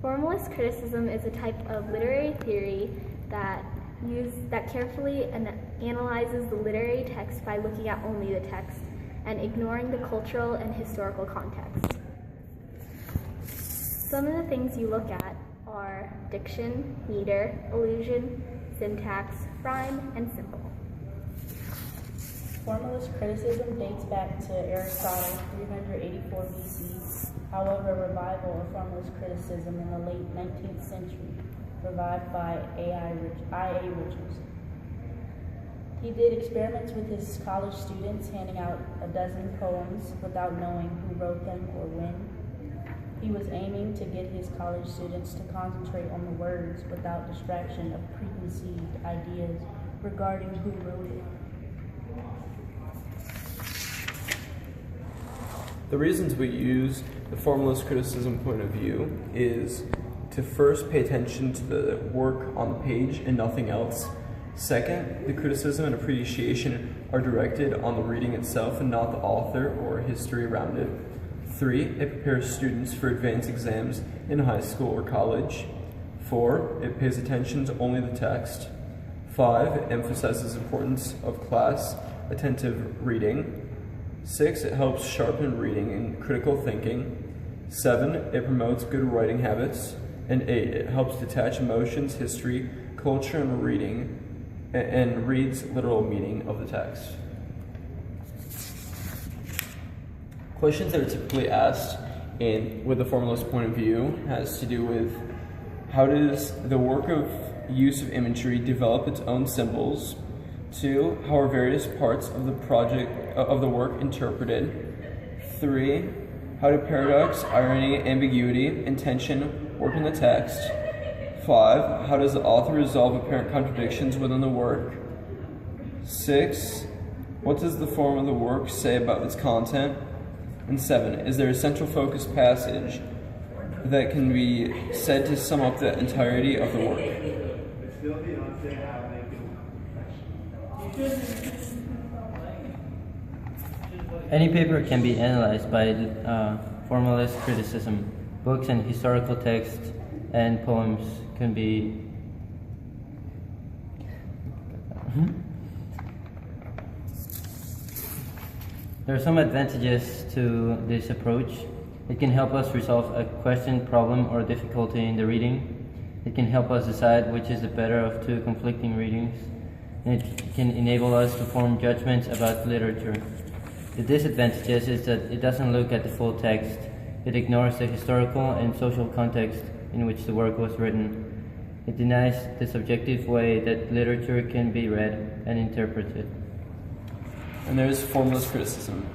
Formalist criticism is a type of literary theory that carefully analyzes the literary text by looking at only the text and ignoring the cultural and historical context. Some of the things you look at are diction, meter, allusion, syntax, rhyme, and symbol. Formalist criticism dates back to Aristotle, 384 BC. However, a revival of formalist criticism in the late 19th century, revived by I.A. Richards. He did experiments with his college students, handing out a dozen poems without knowing who wrote them or when. He was aiming to get his college students to concentrate on the words without distraction of preconceived ideas regarding who wrote it. The reasons we use the formalist criticism point of view is to first pay attention to the work on the page and nothing else. Second, the criticism and appreciation are directed on the reading itself and not the author or history around it. 3, it prepares students for advanced exams in high school or college. 4, it pays attention to only the text. 5, it emphasizes the importance of class attentive reading. 6, it helps sharpen reading and critical thinking. 7, it promotes good writing habits. And 8, it helps detach emotions, history, culture, and reading, and reads literal meaning of the text. Questions that are typically asked with the formalist point of view has to do with how does the work of use of imagery develop its own symbols? 2, how are various parts of the work interpreted? 3, how do paradox, irony, ambiguity, and tension work in the text? 5, how does the author resolve apparent contradictions within the work? 6, what does the form of the work say about its content? And 7, is there a central focus passage that can be said to sum up the entirety of the work? Any paper can be analyzed by formalist criticism. Books and historical texts and poems can be There are some advantages to this approach. It can help us resolve a question, problem, or difficulty in the reading. It can help us decide which is the better of two conflicting readings. And it can enable us to form judgments about literature. The disadvantages is that it doesn't look at the full text. It ignores the historical and social context in which the work was written. It denies the subjective way that literature can be read and interpreted. And there's formalist criticism.